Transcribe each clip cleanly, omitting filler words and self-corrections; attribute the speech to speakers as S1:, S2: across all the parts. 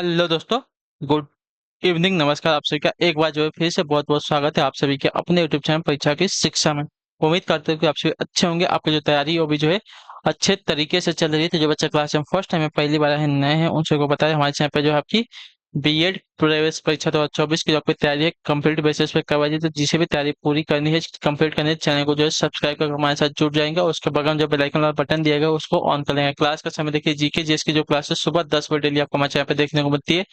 S1: Hello दोस्तों। Good evening, नमस्कार। आप सभी का एक बार जो है फिर से बहुत बहुत स्वागत है आप सभी के अपने यूट्यूब चैनल परीक्षा की शिक्षा में। उम्मीद करते हैं कि आप सभी अच्छे होंगे। आपकी जो तैयारी है वो भी जो है अच्छे तरीके से चल रही है। तो जो बच्चे क्लास में फर्स्ट टाइम पहली बार है, नए हैं, उन सबको बताया हमारे चैनल पे जो है आपकी बीएड प्रवेश परीक्षा 2024 की जो आपकी तैयारी है कंप्लीट बेसिस पे करवाई जाए। तो जिसे भी तैयारी पूरी करनी है, कंप्लीट करनी है, चैनल को जो है सब्सक्राइब करके हमारे साथ जुड़ जाएंगे और उसके बगल में जो बेल आइकन वाला बटन दिया गया उसको ऑन कर लेंगे। क्लास का समय देखिए, जीके जीएस की जो क्लास है सुबह 10 बजे डेली आपको हमारे चैनल पे देखने को मिलती है।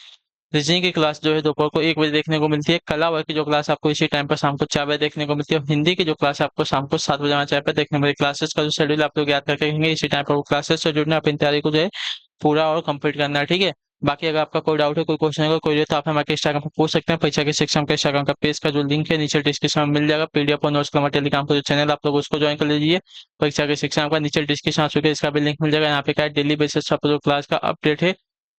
S1: रीजनिंग की क्लास जो है दोपहर को 1 बजे देखने को मिलती है। कला वर्ग की जो क्लास आपको इसी टाइम पर शाम को 4 बजे देखने को मिलती है। और हिंदी की जो क्लास है आपको शाम को 7 बजे हमारे चैनल पर देखने को मिलती है। क्लासेस का जो शेड्यूल आप लोग याद करके रखेंगे, इसी टाइम पर वो क्लासेस से जुड़ना, अपनी तैयारी को जो है पूरा और कंप्लीट करना है, ठीक है। बाकी अगर आपका कोई डाउट है, कोई क्वेश्चन है, कोई है, तो आप हमारे इंस्टाग्राम पर पूछ सकते हैं। परीक्षा के शिक्षण के इंस्टाग्राम का पेज का जो लिंक है नीचे डिस्क्रिप्शन में मिल जाएगा। पीडीएफ और नोट्स का हमारे टेलीग्राम का जो चैनल आप लोग उसको ज्वाइन कर लीजिए। परीक्षा के शिक्षण का नीचे डिस्क्रिप्शन आ चुके इसका भी लिंक मिल जाएगा। यहाँ पे क्या है, डेली बेसिस पर जो क्लास का अपडेट है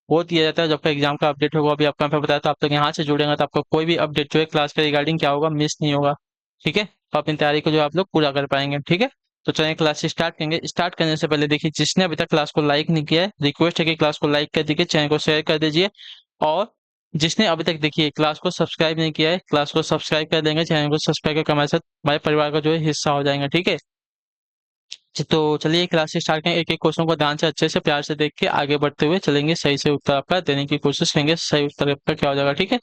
S1: वो दिया जाता है। जब का एग्जाम का अपडेट होगा अभी आपको यहाँ पे बताया, तो आप लोग यहाँ से जुड़ेंगे तो आपको कोई भी अपडेट जो है क्लास के रिगार्डिंग क्या होगा मिस नहीं होगा, ठीक है। तो अपनी तैयारी को जो आप लोग पूरा कर पाएंगे, ठीक है। तो चलिए क्लास स्टार्ट करेंगे। स्टार्ट करने से पहले देखिए, जिसने अभी तक क्लास को लाइक नहीं किया है, रिक्वेस्ट है कि क्लास को लाइक कर दीजिए, चैनल को शेयर कर दीजिए। और जिसने अभी तक देखिए क्लास को सब्सक्राइब नहीं किया है, क्लास को सब्सक्राइब कर देंगे, चैनल को सब्सक्राइब करके हमारे साथ हमारे परिवार का जो है हिस्सा हो जाएंगे, ठीक है। तो चलिए क्लास से स्टार्ट करें। एक एक क्वेश्चन को ध्यान से अच्छे से प्यार से देख के आगे बढ़ते हुए चलेंगे। सही से उत्तर आपका देने की कोशिश करेंगे। सही उत्तर आपका क्या हो जाएगा, ठीक है।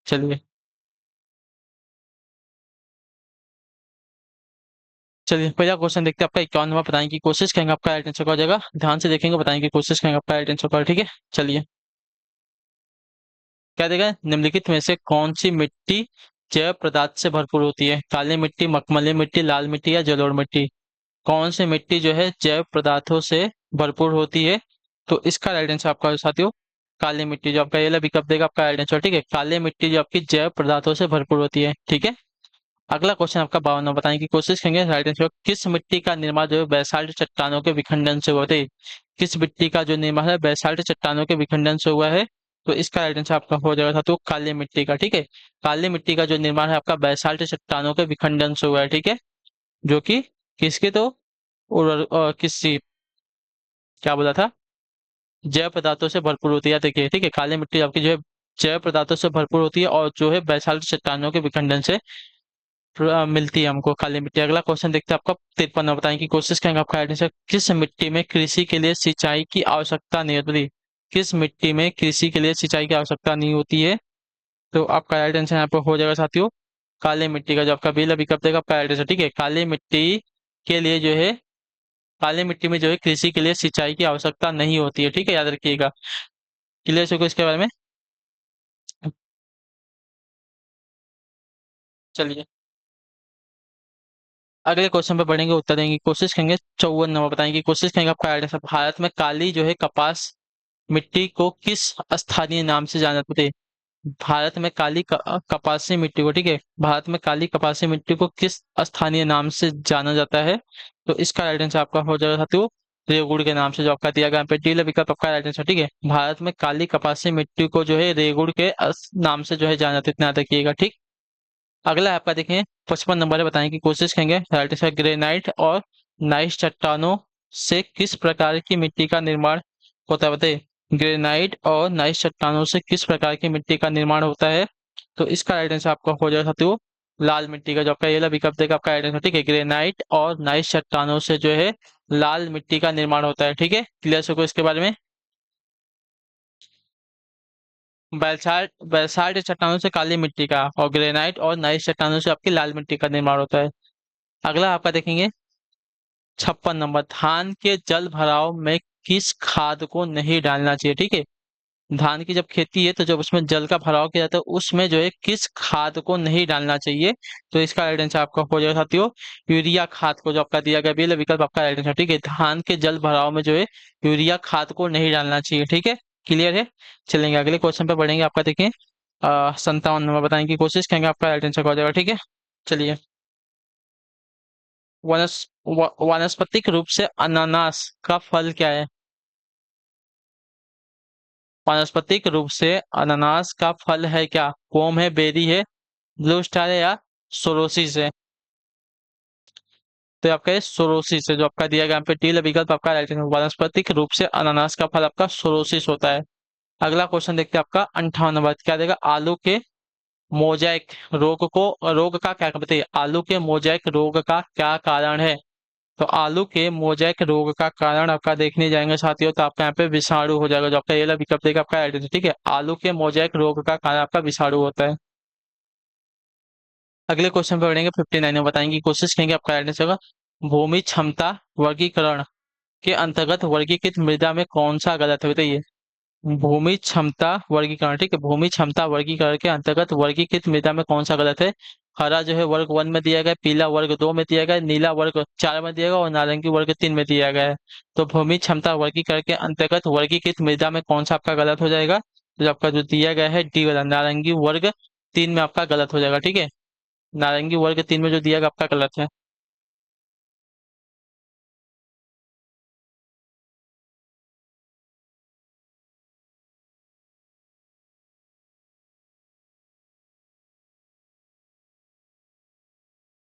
S1: चलिए चलिए पहला क्वेश्चन देखते हैं। आपका 51वां बताने की कोशिश करेंगे, आपका राइट आंसर क्या हो जाएगा। ध्यान से देखेंगे, बताने की कोशिश करेंगे, आपका राइट आंसर क्या होगा, ठीक है। चलिए क्या देगा, निम्नलिखित में से कौन सी मिट्टी जैव पदार्थ से भरपूर होती है। काली मिट्टी, मखमली मिट्टी, लाल मिट्टी या जलोढ़ मिट्टी। कौन सी मिट्टी जो है जैव पदार्थों से भरपूर होती है। तो इसका राइट आंसर आपका साथियों काली मिट्टी, जो आपका ये वाला विकल्प देगा आपका राइट आंसर, ठीक है। काली मिट्टी जो आपकी जैव पदार्थों से भरपूर होती है, ठीक है। अगला क्वेश्चन आपका 52 बताने की कोशिश करेंगे। राइट आंसर, किस मिट्टी का निर्माण जो है बैसाल्ट चट्टानों के विखंडन से हुआ है। किस मिट्टी का जो निर्माण है बैसाल्ट चट्टानों के विखंडन से हुआ है। तो इसका राइट आंसर आपका हो जाएगा साथियों काली मिट्टी का, ठीक है। काली मिट्टी का जो निर्माण है आपका बैसाल्ट चट्टानों के विखंडन से हुआ है, ठीक है। जो कि किसके, तो किसी क्या बोला था, जैव पदार्थों से भरपूर होती है। देखिए ठीक है, काली मिट्टी आपकी जो है जैव पदार्थों से भरपूर होती है और जो है बैसाल्ट चट्टानों के विखंडन से मिलती है हमको काली मिट्टी। अगला क्वेश्चन देखते हैं आपका 53 बताने की कोशिश करेंगे। आपका आंसर, किस मिट्टी में कृषि के लिए सिंचाई की आवश्यकता नहीं होती। किस मिट्टी में कृषि के लिए सिंचाई की आवश्यकता नहीं होती है। तो आपका राइट आंसर यहाँ पर हो जाएगा साथियों काली मिट्टी का, जो आपका बिल अभी कब देगा आपका राइट आंसर, ठीक है। काली मिट्टी के लिए जो है काली मिट्टी में जो है कृषि के लिए सिंचाई की आवश्यकता नहीं होती है, ठीक है, याद रखिएगा। क्लियर हो इसके बारे में। चलिए अगले क्वेश्चन पे बढ़ेंगे, उत्तर देने की कोशिश करेंगे। 54 बताने की कोशिश करेंगे। आपका आंसर, भारत में काली जो है कपास मिट्टी को किस स्थानीय नाम से जाना जाता है। भारत में काली कपासी मिट्टी को, ठीक है, भारत में काली कपासी मिट्टी को किस स्थानीय नाम से जाना जाता है। तो इसका राइट आंसर आपका हो जाएगा साथियों रेगुड़ के नाम से, जो आपका दिया गया यहाँ पे डी विकल्प आपका राइट आंसर, ठीक है। भारत में काली कपासी मिट्टी को जो है रेगुड़ के नाम से जो है जाना जाता है, इतना याद रखिएगा, ठीक। अगला आपका देखें 55 है, बताने की कोशिश करेंगे। राइट आंसर, ग्रेनाइट और नाइस चट्टानों से किस प्रकार की मिट्टी का निर्माण होता है, बताइए। ग्रेनाइट और नाइस चट्टानों से किस प्रकार की मिट्टी का निर्माण होता है। तो इसका राइट आंसर आपका हो जाएगा साथियों लाल मिट्टी का, जो आपका ये विकल्प देगा आपका राइट आंसर, ठीक है। ग्रेनाइट और नाइस चट्टानों से जो है लाल मिट्टी का निर्माण होता है, ठीक है। क्लियर सको इसके बारे में। बैसाल्ट बैसाल्ट चट्टानों से काली मिट्टी का और ग्रेनाइट और नाइस चट्टानों से आपकी लाल मिट्टी का निर्माण होता है। अगला आपका देखेंगे 56, धान के जल भराव में किस खाद को नहीं डालना चाहिए, ठीक है। धान की जब खेती है तो जब उसमें जल का भराव किया जाता है उसमें जो है किस खाद को नहीं डालना चाहिए। तो इसका राइट आंसर आपका हो जाएगा साथियों यूरिया खाद को, जो आपका दिया गया बिल विकल्प आपका राइट आंसर, ठीक है। धान के जल भराव में जो है यूरिया खाद को नहीं डालना चाहिए, ठीक है। क्लियर है। चलेंगे अगले क्वेश्चन पे बढ़ेंगे। आपका देखें 57 बताने की कोशिश करेंगे। आपका राइट आंसर हो जाएगा, ठीक है। चलिए वानस्पतिक रूप से अनानास का फल क्या है। वानस्पतिक रूप से अनानास का फल है क्या। पोम है, बेरी है, ब्लू स्टार है या सोरोसिस है। तो आपका ये सोरोसिस है, जो आपका दिया गया यहाँ पे टी विकल्प आपका राइट आंसर। वानस्पतिक रूप से अनानास का फल आपका सोरोसिस होता है। अगला क्वेश्चन देखते हैं आपका 58 नंबर, क्या देगा? आलू के मोजैक रोग का क्या बताइए? आलू के मोजैक रोग का क्या कारण है? तो आलू के मोजैक रोग का कारण आपका देखने जाएंगे साथियों, तो आपका यहाँ पे विषाणु हो जाएगा, जो आपका ये वाला विकल्प देगा आपका आइडेंटिटी। ठीक है, आलू के मोजैक रोग का कारण आपका विषाणु होता है। अगले क्वेश्चन पे बढ़ेंगे 59 में, बताएंगे कोशिश करेंगे आपका आइडेंटिटी होगा। भूमि क्षमता वर्गीकरण के अंतर्गत वर्गीकृत मृदा में कौन सा गलत है बताइए? भूमि क्षमता वर्गीकरण, ठीक है, भूमि क्षमता वर्गीकरण के अंतर्गत वर्गीकृत मृदा में कौन सा गलत है? हरा जो है वर्ग 1 में दिया गया है, पीला वर्ग 2 में दिया गया है, नीला वर्ग 4 में दिया गया और नारंगी वर्ग 3 में दिया गया है। तो भूमि क्षमता वर्गीकरण के अंतर्गत वर्गीकृत मृदा में कौन सा आपका गलत हो जाएगा? तो आपका जो दिया गया है डी वाला नारंगी वर्ग 3 में आपका गलत हो जाएगा। ठीक है, नारंगी वर्ग 3 में जो दिया गया आपका गलत है।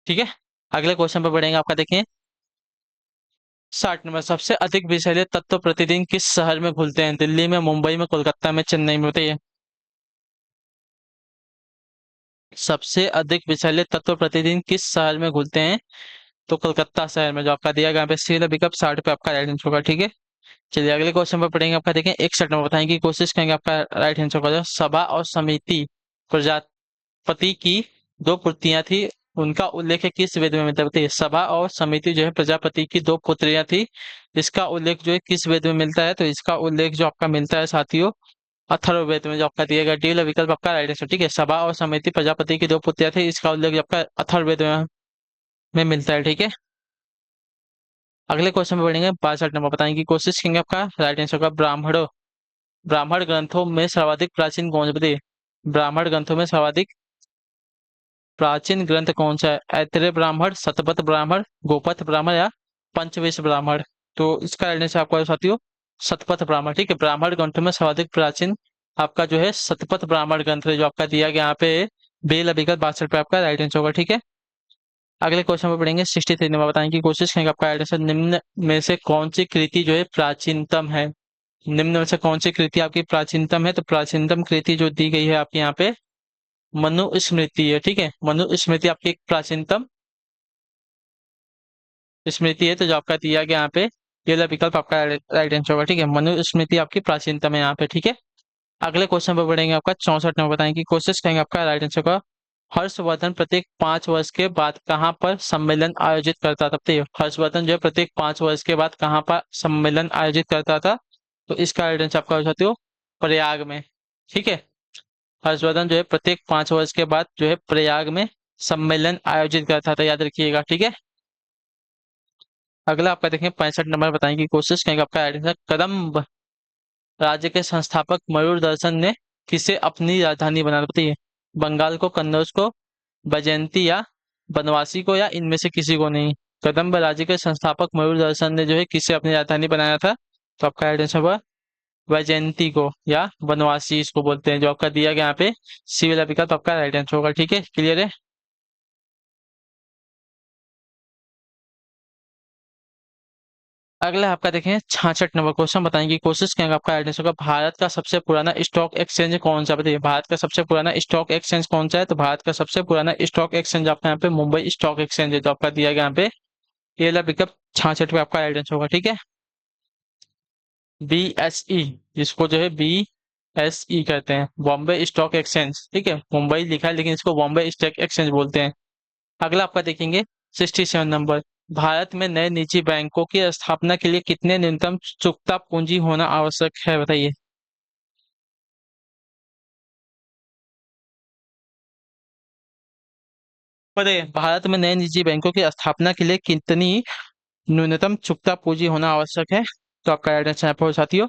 S1: ठीक है, अगले क्वेश्चन पर बढ़ेंगे, आपका देखिए 60 नंबर, सबसे अधिक विषैले तत्व प्रतिदिन किस शहर में घुलते हैं? दिल्ली में, मुंबई में, कोलकाता में, चेन्नई में बताइए? सबसे अधिक विषैले तत्व प्रतिदिन किस शहर में घुलते हैं? तो कोलकाता शहर में, जो आपका दिया गया यहाँ पे सी वाला विकल्प 60 पे आपका राइट आंसर होगा। ठीक है, चलिए अगले क्वेश्चन पर पढ़ेंगे, आपका देखें 61 नंबर, बताएंगे की कोशिश करेंगे आपका राइट आंसर होगा। सभा और समिति प्रजापति की दो पुत्रियां थी, उनका उल्लेख किस वेद में मिलता है बताइए? सभा और समिति जो है प्रजापति की दो पुत्रियां थी, इसका उल्लेख जो है किस वेद में मिलता है? तो इसका उल्लेख जो आपका मिलता है साथियों अथर्ववेद में, जो आपका दिया गया डी वाला विकल्प आपका राइट आंसर। ठीक है, सभा और समिति प्रजापति की दो पुत्रियां थी, इसका उल्लेख जो आपका अथर्ववेद में मिलता है। ठीक है, अगले क्वेश्चन में बढ़ेंगे 62 नंबर, बताएंगे की कोशिश करेंगे आपका राइट आंसर का। ब्राह्मण ग्रंथों में सर्वाधिक प्राचीन कौन सा बताइए? ब्राह्मण ग्रंथों में सर्वाधिक प्राचीन ग्रंथ कौन सा है? ऐतरेय ब्राह्मण, शतपथ ब्राह्मण, गोपथ ब्राह्मण या पंचविंश ब्राह्मण? तो इसका राइट आंसर आपका साथियों शतपथ ब्राह्मण। ठीक है, ब्राह्मण ग्रंथों में सर्वाधिक प्राचीन आपका जो है शतपथ ब्राह्मण ग्रंथ है, जो आपका दिया गया यहाँ पे बेल अभिगत 62 पे आपका राइट आंसर होगा। ठीक है, अगले क्वेश्चन में पढ़ेंगे 63 नंबर, बताने की कोशिश करेंगे आपका राइट आंसर। निम्न में से कौन सी कृति जो है प्राचीनतम है? निम्न में से कौन सी कृति आपकी प्राचीनतम है? तो प्राचीनतम कृति जो दी गई है आपके यहाँ पे मनुस्मृति है। ठीक है, मनुस्मृति आपकी एक प्राचीनतम स्मृति है, तो जो आपका दिया गया यहाँ पे ये वाला विकल्प आपका राइट आंसर होगा। ठीक है, मनुस्मृति आपकी प्राचीनतम है यहाँ पे। ठीक है, अगले क्वेश्चन पर बढ़ेंगे, आपका 64 नंबर, बताएंगे की कोशिश करेंगे आपका राइट आंसर का। हर्षवर्धन प्रत्येक 5 वर्ष के बाद कहाँ पर सम्मेलन आयोजित करता था? तो हर्षवर्धन जो है प्रत्येक 5 वर्ष के बाद कहाँ पर सम्मेलन आयोजित करता था? तो इसका राइट आंसर आपका हो सकते हो प्रयाग में। ठीक है, हर्षवर्धन जो है प्रत्येक 5 वर्ष के बाद जो है प्रयाग में सम्मेलन आयोजित करता था, याद रखिएगा। ठीक है, अगला आपका देखें 65 नंबर, बताएंगे की कोशिश करेंगे आपका राइट आंसर। कदम्ब राज्य के संस्थापक मयूर दर्शन ने किसे अपनी राजधानी बनाया बताइए? बंगाल को, कन्नौज को, बैजयंती या बनवासी को, या इनमें से किसी को नहीं? कदम्ब राज्य के संस्थापक मयूर दर्शन ने जो है किसे अपनी राजधानी बनाया था? तो आपका राइट आंसर हुआ वैजयंती को या बनवासी इसको बोलते हैं, जो आपका दिया गया यहाँ पे सी वाला विकल्प आपका राइट आंसर होगा। ठीक है, क्लियर है। अगला आपका देखें 66 नंबर क्वेश्चन, बताएंगे कोशिश करेंगे आपका राइट आंसर होगा। भारत का सबसे पुराना स्टॉक एक्सचेंज कौन सा बताइए? भारत का सबसे पुराना स्टॉक एक्सचेंज कौन सा है? तो भारत का सबसे पुराना स्टॉक एक्सचेंज आपका यहाँ पे मुंबई स्टॉक एक्सचेंज है, जो आपका दिया गया यहाँ पे ये वाला विकल्प 66 पे आपका राइट आंसर होगा। ठीक है, BSE, जिसको जो है BSE कहते हैं, बॉम्बे स्टॉक एक्सचेंज। ठीक है, मुंबई लिखा है लेकिन इसको बॉम्बे स्टॉक एक्सचेंज बोलते हैं। अगला आपका देखेंगे 67 नंबर, भारत में नए निजी बैंकों की स्थापना के लिए कितने न्यूनतम चुकता पूंजी होना आवश्यक है बताइए? पता भारत में नए निजी बैंकों की स्थापना के लिए कितनी न्यूनतम चुकता पूंजी होना आवश्यक है? तो आपका राइट आंसर यहाँ पर साथियों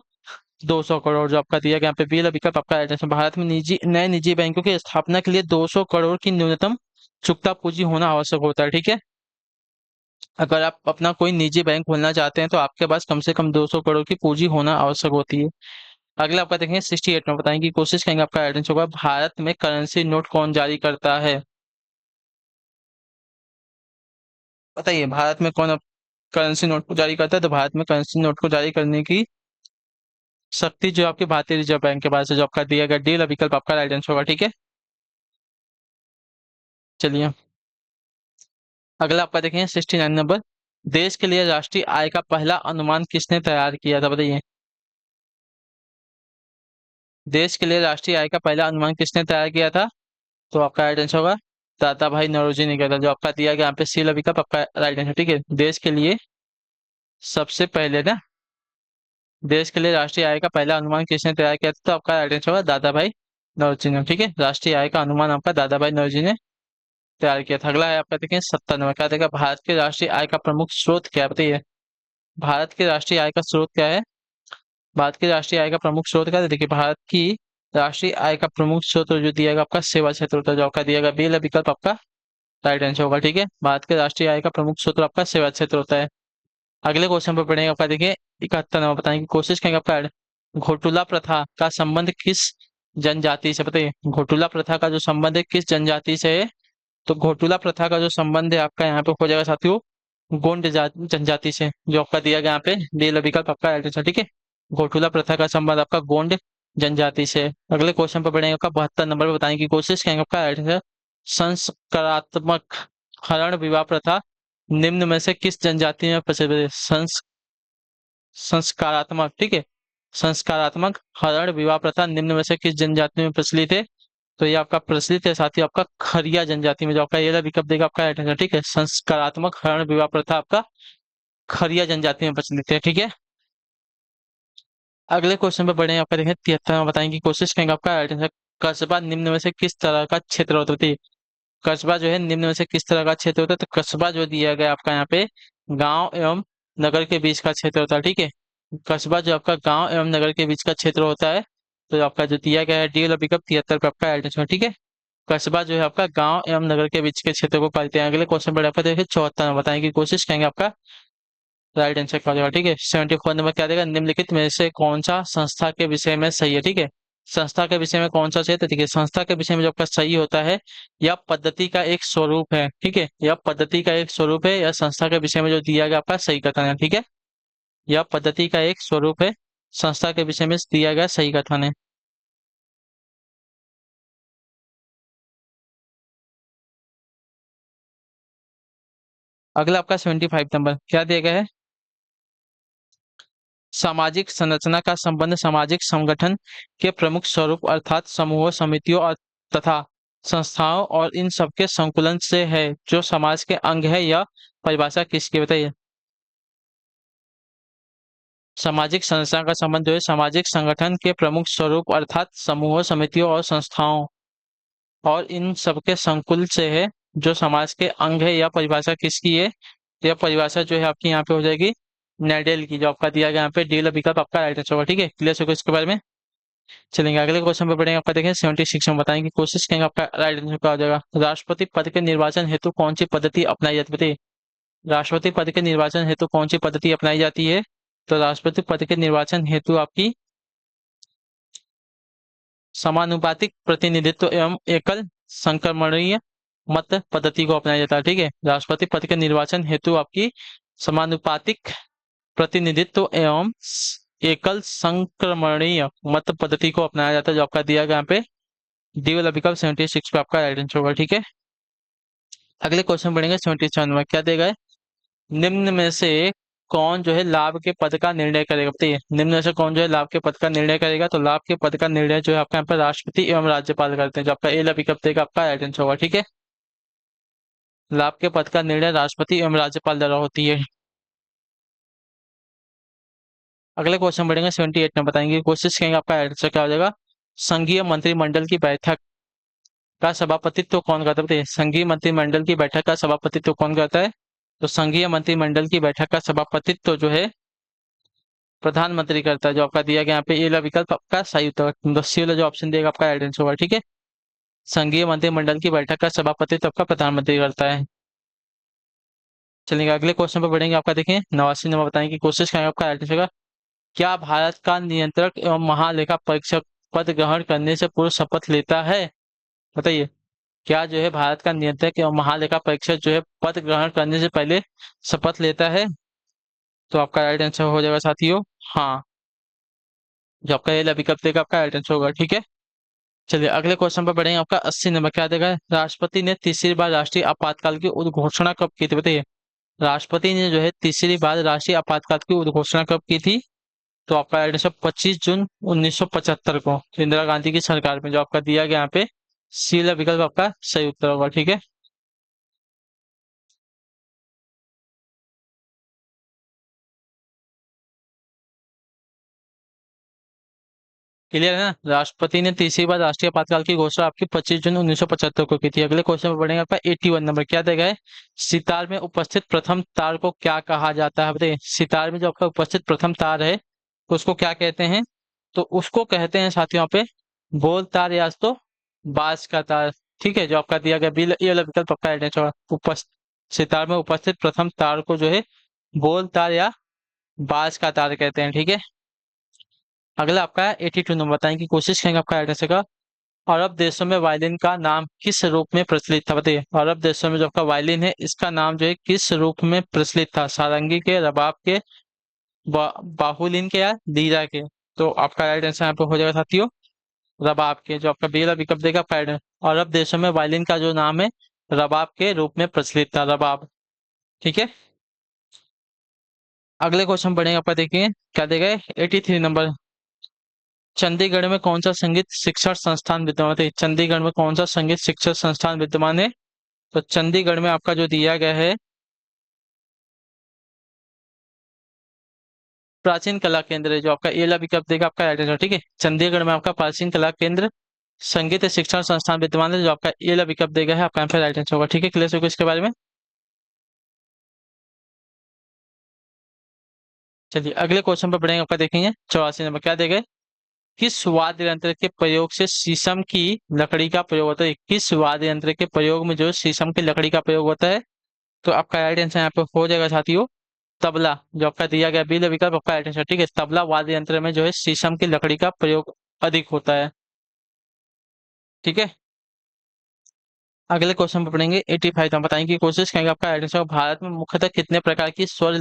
S1: 200 करोड़, जो आपका दिया गया यहाँ पे बी वाला विकल्प आपका राइट आंसर। भारत में नए निजी बैंकों की स्थापना के लिए 200 करोड़ की न्यूनतम चुकता पूंजी होना आवश्यक होता है। ठीक है, अगर आप अपना कोई निजी बैंक खोलना चाहते हैं तो आपके पास कम से कम 200 करोड़ की पूंजी होना आवश्यक होती है। अगला आपका देखेंगे 68 में, बताएंगे की कोशिश करेंगे आपका राइट आंसर होगा। भारत में करेंसी नोट कौन जारी करता है? बताइए, भारत में कौन करेंसी नोट को जारी करता है? तो भारत में करेंसी नोट को जारी करने की शक्ति जो आपकी भारतीय रिजर्व बैंक के पास है, जो आपका दिया गया डी वाला विकल्प आपका राइट आंसर होगा। ठीक है, चलिए अगला आपका देखें 69 नंबर। देश के लिए राष्ट्रीय आय का पहला अनुमान किसने तैयार किया था, बताइए। देश के लिए राष्ट्रीय आय का पहला अनुमान किसने तैयार किया था? तो आपका राइट आंसर होगा दादा भाई नौरोजी ने किया था, जो आपका दिया गया यहाँ पे सी वाला विकल्प आपका राइट आंसर। ठीक है, देश के लिए सबसे पहले ना, देश के लिए राष्ट्रीय आय का पहला अनुमान किसने तैयार किया था? तो आपका राइट आंसर होगा दादा भाई नौरोजी ने। ठीक है, राष्ट्रीय आय का अनुमान आपका दादा भाई नौरोजी ने तैयार किया था। अगला है आपका देखें 70 नंबर। क्या देगा, भारत के राष्ट्रीय आय का प्रमुख स्रोत क्या है, बताइए। भारत के राष्ट्रीय आय का स्रोत क्या है? भारत की राष्ट्रीय आय का प्रमुख स्रोत क्या है? देखिए, भारत की राष्ट्रीय आय का प्रमुख स्रोत जो दिया गया आपका सेवा क्षेत्र होता है, जो आपका दिया गया बी वाला विकल्प आपका राइट आंसर होगा। ठीक है, भारत के राष्ट्रीय आय का प्रमुख स्रोत आपका सेवा क्षेत्र होता है। अगले क्वेश्चन पर पढ़ेंगे आपका, देखिए 71 नंबर। बताने की कोशिश करेंगे आपका, घोटुला प्रथा का संबंध किस जनजाति से, बताइए। घोटुला प्रथा का जो संबंध है किस जनजाति से है? तो घोटुला प्रथा का जो संबंध है आपका यहाँ पे हो जाएगा साथियों गोंड जनजाति से, जो आपका दिया गया यहाँ पे डी वाला विकल्प आपका राइट आंसर। ठीक है, घोटुला प्रथा का संबंध आपका गोंड जनजाति से। अगले क्वेश्चन पर बढ़ेंगे आपका 72 नंबर पर। बताने की कोशिश करेंगे आपका राइट आंसर, संस्कारात्मक हरण विवाह प्रथा निम्न में से किस जनजाति में प्रचलित है? संस्कारात्मक, ठीक है, संस्कारात्मक हरण विवाह प्रथा निम्न में से किस जनजाति में प्रचलित है? तो ये आपका प्रचलित है साथी आपका खरिया जनजाति में, जो आपका ये वाला विकल्प देगा आपका राइट आंसर। ठीक है, संस्कारात्मक हरण विवाह प्रथा आपका खरिया जनजाति में प्रचलित है। ठीक है, अगले क्वेश्चन पे बढ़े आपका देखें 73 में। बताएंगे कोशिश करेंगे आपका राइट आंसर, कस्बा निम्न में से किस तरह का क्षेत्र होता है? कस्बा जो है निम्न में से किस तरह का क्षेत्र होता है? तो कस्बा जो दिया गया आपका यहाँ पे गांव एवं नगर के बीच का क्षेत्र होता है। ठीक है, कस्बा जो आपका गांव एवं नगर के बीच का क्षेत्र होता है, तो आपका जो दिया गया है डी वाला विकल्प 73 पे आपका राइट आंसर। ठीक है, कस्बा जो है आपका गांव एवं नगर के बीच के क्षेत्र को कहते हैं। अगले क्वेश्चन पर आपका देखिए 74 में। बताने की कोशिश करेंगे आपका राइट आंसर क्या हो जाएगा। ठीक है, 74 नंबर क्या देगा, निम्नलिखित में से कौन सा संस्था के विषय में सही है? ठीक है, संस्था के विषय में कौन सा सही है? तो ठीक है, संस्था के विषय में जो आपका सही होता है, यह पद्धति का एक स्वरूप है। ठीक है, यह पद्धति का एक स्वरूप है, या संस्था के विषय में जो दिया गया आपका सही कथन है। ठीक है, यह पद्धति का एक स्वरूप है, संस्था के विषय में दिया गया सही कथन है। अगला आपका 75 नंबर क्या दिया गया है, सामाजिक संरचना का संबंध सामाजिक संगठन के प्रमुख स्वरूप अर्थात समूहों समितियों और तथा संस्थाओं और इन सबके संकुलन से है, जो समाज के अंग है। यह परिभाषा किसकी, बताइए। सामाजिक संरचना का संबंध जो है सामाजिक संगठन के प्रमुख स्वरूप अर्थात समूहों समितियों और संस्थाओं और इन सबके संकुल से है, जो समाज के अंग है। यह परिभाषा किसकी है? यह परिभाषा जो है आपकी यहाँ पे हो जाएगी नेडेल की, जो आपका दिया गया यहाँ पे डी विकल्प आपका राइट आंसर होगा। ठीक है, क्लियर हो गया इसके बारे में। चलेंगे अगले क्वेश्चन पे पढ़ेंगे आपका, देखें 76 में। बताने की कोशिश करेंगे आपका राइट आंसर क्या हो जाएगा, राष्ट्रपति पद के निर्वाचन हेतु कौन सी पद्धति अपनाई जाती है, बताइए। राष्ट्रपति पद के निर्वाचन हेतु कौन सी पद्धति अपनाई जाती है? तो राष्ट्रपति पद के निर्वाचन हेतु आपकी समानुपातिक प्रतिनिधित्व एवं एकल संक्रमणीय मत पद्धति को अपनाया जाता है। ठीक है, राष्ट्रपति पद के निर्वाचन हेतु आपकी समानुपातिक प्रतिनिधित्व एवं एकल संक्रमणीय मत पद्धति को अपनाया जाता है, जो आपका दिया गया यहाँ पे डी वाला विकल्प 76 पे आपका राइट आंसर होगा। ठीक है, अगले क्वेश्चन बढ़ेंगे 77 में। क्या देगा है, निम्न में से कौन जो है लाभ के पद का निर्णय करेगा, बताइए। निम्न में से कौन जो है लाभ के पद का निर्णय करेगा? तो लाभ के पद का निर्णय जो है आपका यहाँ पर राष्ट्रपति एवं राज्यपाल करते हैं, जो आपका ए विकल्प देगा आपका राइट आंसर होगा। ठीक है, लाभ के पद का निर्णय राष्ट्रपति एवं राज्यपाल द्वारा होती है। अगले क्वेश्चन बढ़ेंगे 78 में। बताएंगे कोशिश करेंगे आपका आंसर क्या हो जाएगा, संघीय मंत्रिमंडल की बैठक का सभापतित्व कौन करता है, बताइए। संघीय मंत्रिमंडल की बैठक का सभापतित्व कौन करता है? तो संघीय मंत्रिमंडल की बैठक का सभापतित्व जो है प्रधानमंत्री करता है, जो आपका दिया गया यहाँ पे ए वाला विकल्प आपका सही उत्तर है। सी वाला जो ऑप्शन देगा आपका राइट आंसर होगा। ठीक है, संघीय मंत्रिमंडल की बैठक का सभापतित्व आपका प्रधानमंत्री करता है। चलिए अगले क्वेश्चन पर बढ़ेंगे आपका, देखें 89 नंबर। बताने की कोशिश करेंगे आपका राइट आंसर होगा, क्या भारत का नियंत्रक एवं महालेखा परीक्षक पद ग्रहण करने से पूर्व शपथ लेता है, बताइए। क्या जो है भारत का नियंत्रक एवं महालेखा परीक्षक जो है पद ग्रहण करने से पहले शपथ लेता है? तो आपका राइट आंसर हो जाएगा साथियों हाँ। जो आपका ये विकल्प देगा आपका आंसर होगा, ठीक है। चलिए अगले क्वेश्चन पर बढ़ेंगे। आपका 80 नंबर क्या देगा? राष्ट्रपति ने तीसरी बार राष्ट्रीय आपातकाल की उद्घोषणा कब की थी, बताइए। राष्ट्रपति ने जो है तीसरी बार राष्ट्रीय आपातकाल की उद्घोषणा कब की थी? तो आपका आंसर 25 जून 1975 को इंदिरा गांधी की सरकार में, जो आपका दिया गया यहाँ पे सी वाला विकल्प आपका सही उत्तर होगा, ठीक है। क्लियर है ना? राष्ट्रपति ने तीसरी बार राष्ट्रीय आपातकाल की घोषणा आपकी 25 जून 1975 को की थी। अगले क्वेश्चन पर बढ़ेंगे। आपका 81 नंबर क्या देगा है? सितार में उपस्थित प्रथम तार को क्या कहा जाता है, बताइए। सितार में जो आपका उपस्थित प्रथम तार है उसको क्या कहते हैं? तो उसको कहते हैं साथियों पे बोल तार या तो बांस का तार, ठीक है। जो आपका दिया गया बिल ये वाला विकल्प आपका एडेंस होगा। उपस्थित सितार में उपस्थित प्रथम तार को जो है बोल तार या बांस का तार कहते हैं, ठीक है। अगला आपका 82 नंबर बताएं कि कोशिश करेंगे आपका एड्रेस का। अरब देशों में वायलिन का नाम किस रूप में प्रचलित था, बताइए। अरब देशों में जो आपका वायलिन है इसका नाम जो है किस रूप में प्रचलित था? सारंगी के, रबाब के, बाहुलिन के या लीरा के? तो आपका राइट आंसर यहाँ पे हो जाएगा साथियों रबाब के। जो आपका बेला विकल्प देगा आपका right answer। अरब देशों में वायलिन का जो नाम है रबाब के रूप में प्रचलित था, रबाब, ठीक है। अगले क्वेश्चन पढ़ेंगे आपका, देखिए क्या देगा 83 नंबर। चंडीगढ़ में कौन सा संगीत शिक्षण संस्थान विद्यमान है? चंडीगढ़ में कौन सा संगीत शिक्षण संस्थान विद्यमान है? तो चंडीगढ़ में आपका जो दिया गया है प्राचीन कला केंद्र है। जो आपका एला विकल्प देगा आपका राइट आंसर, ठीक है। चंडीगढ़ में आपका प्राचीन कला केंद्र संगीत शिक्षण संस्थान विद्यमान है। जो आपका एला विकल्प देगा है आपका आंसर राइट आंसर होगा, ठीक है। क्लियर होगा इसके बारे में। चलिए अगले क्वेश्चन पर बढ़ेंगे। आपका देखेंगे 84 नंबर क्या देगा? किस वाद्य यंत्र के प्रयोग से शीशम की लकड़ी का प्रयोग होता है? किस वाद्य यंत्र के प्रयोग में जो शीशम की लकड़ी का प्रयोग होता है? तो आपका राइट आंसर यहाँ पे हो जाएगा साथियों तबला। जो आपका दिया गया बी विकल्प आपका राइट आंसर, ठीक है। तबला वाद्य यंत्र में जो है शीशम की लकड़ी का प्रयोग अधिक होता है, ठीक है। अगले क्वेश्चन पर पढ़ेंगे 85। तो हम बताएंगे की कोशिश करेंगे आपका राइट आंसर। भारत में मुख्यतः कितने प्रकार की स्वर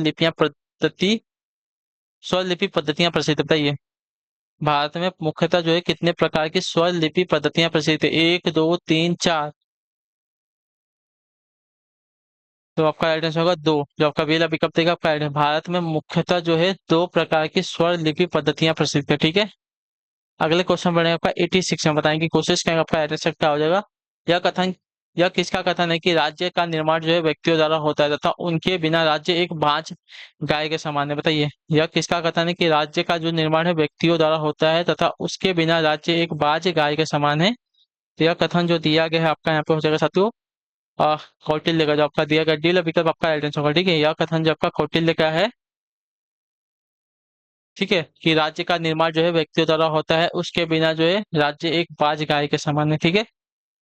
S1: लिपि पद्धतियां प्रसिद्ध, बताइए। भारत में मुख्यतः जो है कितने प्रकार की स्वर लिपि पद्धतियां प्रसिद्ध है? एक, दो, तीन, चार? तो आपका राइट आंसर होगा दो। जो आपका वेला विकल्प देगा आपका right है। भारत में मुख्यतः जो है दो प्रकार की स्वर लिपि पद्धतियां प्रसिद्ध है, ठीक है। अगले क्वेश्चन बढ़ेगा आपका 86 में। बताएंगे कोशिश करेंगे आपका राइट आंसर क्या हो जाएगा। यह कथन यह किसका कथन है कि राज्य का निर्माण जो है व्यक्तियों द्वारा होता है तथा उनके बिना राज्य एक बांझ गाय के समान है, बताइए। यह किसका कथन है कि राज्य का जो निर्माण है व्यक्तियों द्वारा होता है तथा उसके बिना राज्य एक बांझ गाय के समान है? तो यह कथन जो दिया गया है आपका यहाँ पे हो जाएगा साथियों कौटिल्य का। जो आपका दिया गया डी विकल्प आपका राइट आंसर होगा, ठीक है। यह कथन जो आपका कौटिल्य का है, ठीक है, कि राज्य का निर्माण जो है व्यक्तियों द्वारा होता है उसके बिना जो है राज्य एक बाज गाय के समान है, ठीक है।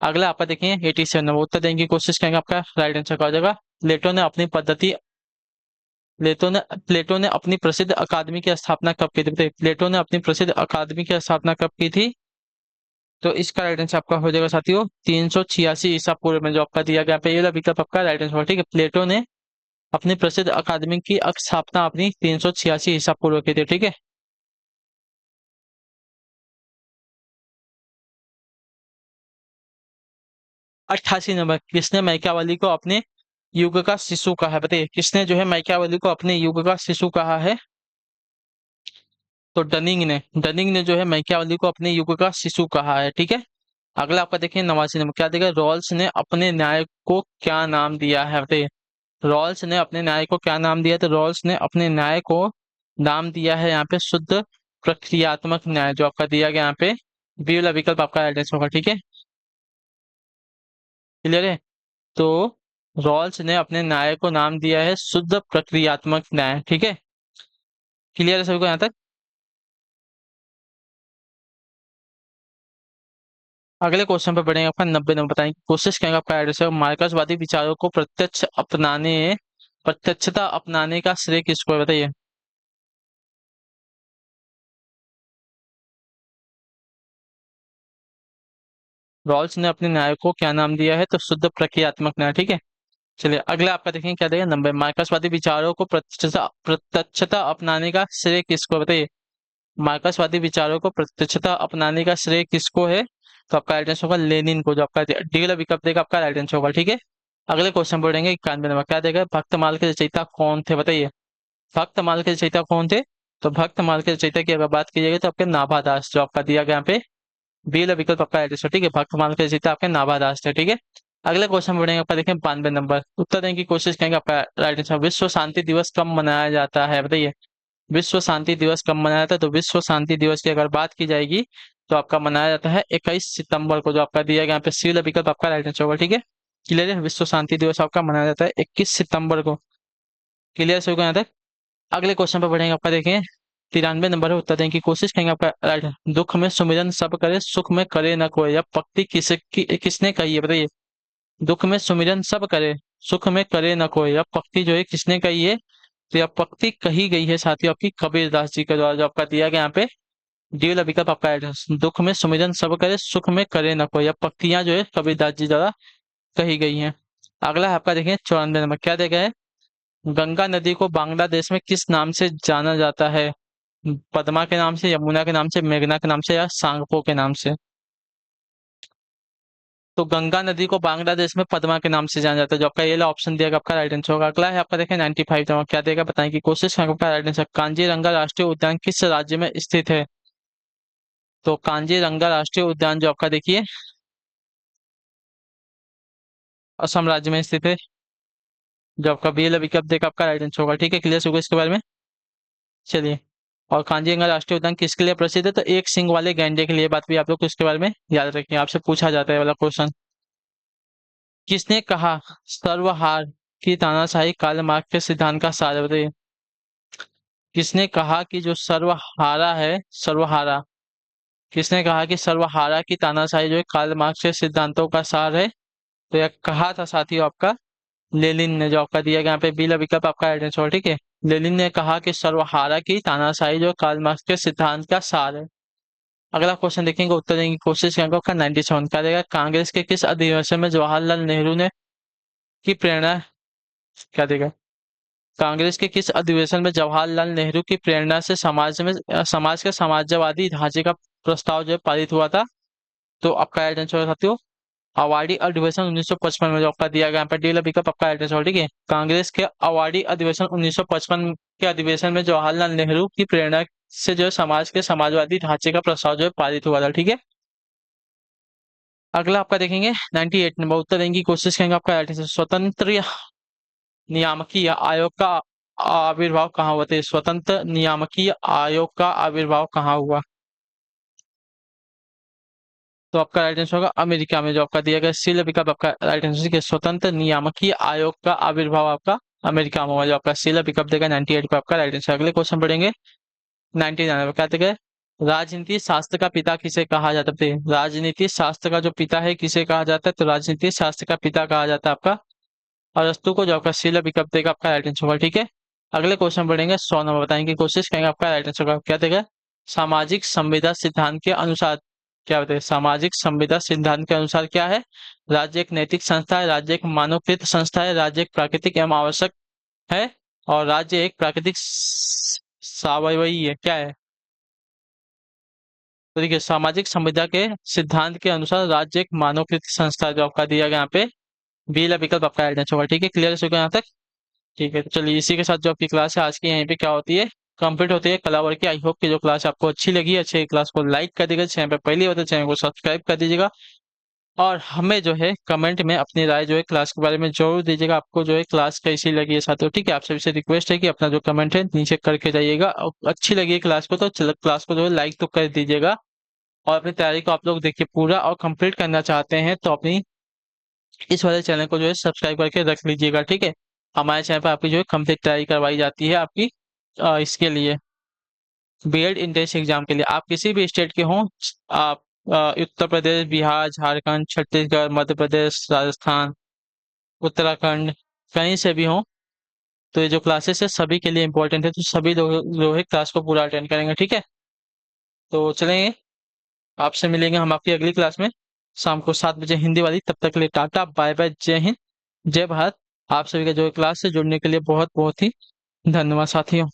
S1: अगला आप देखेंगे 87 उत्तर देने की कोशिश करेंगे आपका राइट आंसर का हो जाएगा। प्लेटो ने अपनी पद्धति प्लेटो ने अपनी प्रसिद्ध अकादमी की स्थापना कब की थी, बताइए। प्लेटो ने अपनी प्रसिद्ध अकादमी की स्थापना कब की थी? तो इसका राइट आंसर आपका हो जाएगा साथियों 386 ईसा पूर्व में। जो आपका दिया गया पे ये वाला विकल्प आपका राइट आंसर होगा, ठीक है। प्लेटो ने अपनी प्रसिद्ध अकादमी की स्थापना अपनी 386 ईसा पूर्व की थी, ठीक है। 88 नंबर किसने मैकियावेली को अपने युग का शिशु कहा है, बताइए। किसने जो है मैकियावेली को अपने युग का शिशु कहा है? तो डनिंग ने जो है मैकियावेली को अपने युग का शिशु कहा है, ठीक है। अगला आपका देखिए 89 नंबर क्या देगा? रॉल्स ने अपने न्याय को क्या नाम दिया है, बताइए। रॉल्स ने अपने न्याय को क्या नाम दिया? तो रॉल्स ने अपने न्याय को नाम दिया है यहाँ पे शुद्ध प्रक्रियात्मक न्याय। जो आपका दिया गया यहाँ पे बी वाला विकल्प आपका एड्रेस होगा, ठीक है। क्लियर है? तो रॉल्स ने अपने न्याय को नाम दिया है शुद्ध प्रक्रियात्मक न्याय, ठीक है। क्लियर है सभी को यहाँ तक? अगले क्वेश्चन पे बढ़ेंगे आपका 90 नंबर। बताएंगे कोशिश करेंगे आपका एड्रेस है। मार्क्सवादी विचारों को प्रत्यक्षता अपनाने का श्रेय किसको है, बताइए। रॉल्स ने अपने न्याय को क्या नाम दिया है? तो शुद्ध प्रक्रियात्मक न्याय, ठीक है। चलिए अगला आपका देखेंगे क्या देगा नंबर। मार्क्सवादी विचारों को प्रत्यक्षता प्रत्यक्षता अपनाने का श्रेय किसको है, बताइए। मार्क्सवादी विचारों को प्रत्यक्षता अपनाने का श्रेय किसको है? तो आपका राइट आंसर होगा लेनिन को, जो आपका डी वाला विकल्प देगा आपका राइट आंसर होगा। ठीक है, अगले क्वेश्चन पढ़ेंगे 91 नंबर, क्या देगा? भक्तमाल के रचयिता कौन थे, बताइए। भक्तमाल के रचयिता कौन थे? तो भक्तमाल के रचयिता की अगर बात की जाएगी तो आपके नाभादास, जो आपका दिया गया यहाँ पे बी वाला विकल्प आपका राइट आंसर। ठीक है, भक्तमाल के रचयिता आपके नाभादास थे। ठीक है, अगले क्वेश्चन पढ़ेंगे आपका, देखें 92 नंबर, उत्तर देने की कोशिश करेंगे। आपका राइट आंसर, विश्व शांति दिवस कब मनाया जाता है, बताइए। विश्व शांति दिवस कब मनाया जाता है? तो विश्व शांति दिवस की अगर बात की जाएगी तो आपका मनाया जाता है 21 सितंबर को, जो आपका दिया गया यहाँ पे सी वाला विकल्प आपका राइट आंसर होगा। ठीक है, क्लियर है, विश्व शांति दिवस आपका मनाया जाता है 21 सितंबर को। क्लियर से होगा यहाँ तक? अगले क्वेश्चन पर बढ़ेंगे, आपका देखें 93 नंबर है, उत्तर देने की कोशिश करेंगे। आपका राइट, दुख में सुमिरन सब करे, सुख में करे न कोई, यह पक्ति किसने कही है, बताइए। दुख में सुमिरन सब करे, सुख में करे न कोई, यह पक्ति जो है किसने कही है? तो यह पक्ति कही गई है साथियों आपकी कबीरदास जी के द्वारा, जो आपका दिया गया यहाँ पे डी वाला विकल्प आपका राइट है। दुख में सुमिरन सब करे, सुख में करे न कोई, यह पक्तियां जो है कबीरदास जी द्वारा कही गई हैं। अगला है आपका देखें 94 नंबर, क्या देखा है? गंगा नदी को बांग्लादेश में किस नाम से जाना जाता है? पद्मा के नाम से, यमुना के नाम से, मेघना के नाम से, या सांगपो के नाम से? तो गंगा नदी को बांग्लादेश में पद्मा के नाम से जाना जाता है, जो आपका ये वाला ऑप्शन दिया आपका राइट आंसर होगा। अगला है आपका देखें 95 नंबर, क्या देगा बताने की कोशिश करेंगे। आपका राइट आंसर, कांजीरंगा राष्ट्रीय उद्यान किस राज्य में स्थित है? तो कांजीरंगा राष्ट्रीय उद्यान जो आपका देखिए असम राज्य में स्थित है, जो आपका बी वाला विकल्प देगा आपका राइट आंसर होगा। ठीक है, क्लियर होगा इसके बारे में? चलिए, और कांजीरंगा राष्ट्रीय उद्यान किसके लिए प्रसिद्ध है? तो एक सिंग वाले गैंडे के लिए, बात भी आप लोग को इसके बारे में याद रखें, आपसे पूछा जाता है वाला क्वेश्चन। किसने कहा सर्वहार की तानाशाही कार्ल मार्क्स के सिद्धांत का सार है, बताइए। किसने कहा कि जो सर्वहारा है, सर्वहारा, किसने कहा कि सर्वहारा की तानाशाही जो है कार्ल मार्क्स के सिद्धांतों का सार है? तो यह कहा था साथियों आपका लेनिन ने, जो आपका दिया गया यहाँ पे बी विकल्प आपका राइट आंसर। ठीक है, लेनिन ने कहा कि सर्वहारा की तानाशाही जो कार्ल मार्क्स के सिद्धांत का सार है। अगला क्वेश्चन देखेंगे, उत्तर देने की कोशिश करेंगे। आपका 97 क्या देगा? कांग्रेस के किस अधिवेशन में जवाहरलाल नेहरू ने की प्रेरणा, क्या देगा? कांग्रेस के किस अधिवेशन में जवाहरलाल नेहरू की प्रेरणा से समाज के समाजवादी ढांचे का प्रस्ताव जो है पारित हुआ था? तो आपका राइट आंसर साथियों अवार्डी अधिवेशन 1955 में, जो आपका दिया गया यहाँ पर डी वाला विकल्प आपका राइट आंसर। ठीक है, कांग्रेस के अवार्डी अधिवेशन 1955 के अधिवेशन में जवाहरलाल नेहरू की प्रेरणा से जो है समाज के समाजवादी ढांचे का प्रस्ताव जो है पारित हुआ था। ठीक है, अगला आपका देखेंगे 98 नंबर, उत्तर देने की कोशिश करेंगे। आपका राइट आंसर, स्वतंत्र नियामकीय आयोग का आविर्भाव कहाँ हुआ था? स्वतंत्र नियामकीय आयोग का आविर्भाव कहाँ हुआ? तो आपका राइट आंसर होगा अमेरिका में, जो आपका दिया गया सी विकल्प आपका राइट आंसर है। स्वतंत्र नियामकीय आयोग का आविर्भाव आपका अमेरिका में हुआ, जो आपका सी विकल्प देगा 98 पे आपका राइट आंसर। अगले क्वेश्चन पढ़ेंगे 99 क्या देगा? राजनीति शास्त्र का पिता किसे कहा जाता है? राजनीति शास्त्र का जो पिता है किसे कहा जाता है? तो राजनीति शास्त्र का पिता कहा जाता है आपका अरस्तु को, जो आपका सी विकल्प देगा आपका राइट आंसर होगा। ठीक है, अगले क्वेश्चन पढ़ेंगे 100 नंबर, बताने की कोशिश करेंगे। आपका राइट आंसर क्या देगा? सामाजिक संविदा सिद्धांत के अनुसार, क्या बताइए? सामाजिक संविदा सिद्धांत के अनुसार क्या है? राज्य एक नैतिक संस्था है, राज्य एक मानवकृत संस्था है, राज्य एक प्राकृतिक एवं आवश्यक है, और राज्य एक प्राकृतिक सावयवी है, क्या है? तो देखिए, सामाजिक संविदा के सिद्धांत के अनुसार राज्य एक मानवकृत संस्था है, जो आपका दिया गया यहाँ पे बी वाला विकल्प आपका राइट आंसर होगा। ठीक है, क्लियर है यहाँ तक? ठीक है, तो चलिए इसी के साथ जो आपकी क्लास है आज की यहीं पे क्या होती है, कंप्लीट होती है कलावर की। आई होप कि जो क्लास आपको अच्छी लगी, अच्छी क्लास को लाइक कर दीजिएगा, चैनल पे पहली बार तो चैनल को सब्सक्राइब कर दीजिएगा, और हमें जो है कमेंट में अपनी राय जो है क्लास के बारे में जरूर दीजिएगा, आपको जो है क्लास कैसी लगी है साथियों। ठीक है, आप सभी से रिक्वेस्ट है कि अपना जो कमेंट है नीचे करके जाइएगा, और अच्छी लगी है क्लास को तो क्लास को जो है लाइक तो कर दीजिएगा, और अपनी तैयारी को आप लोग देखिए पूरा और कंप्लीट करना चाहते हैं तो अपनी इस वाले चैनल को जो है सब्सक्राइब करके रख लीजिएगा। ठीक है, हमारे चैनल पर आपकी जो है कंप्लीट तैयारी करवाई जाती है आपकी इसके लिए बीएड इंट्रेंस एग्जाम के लिए। आप किसी भी स्टेट के हों, आप उत्तर प्रदेश, बिहार, झारखंड, छत्तीसगढ़, मध्य प्रदेश, राजस्थान, उत्तराखंड, कहीं से भी हों, तो ये जो क्लासेस है सभी के लिए इंपॉर्टेंट है, तो सभी लोग जो है क्लास को पूरा अटेंड करेंगे। ठीक है, तो चलेंगे, आपसे मिलेंगे हम आपकी अगली क्लास में शाम को 7 बजे हिंदी वाली। तब तक के लिए टाटा बाय बाय, जय हिंद, जय भारत। आप सभी का जो क्लास से जुड़ने के लिए बहुत बहुत ही धन्यवाद साथियों।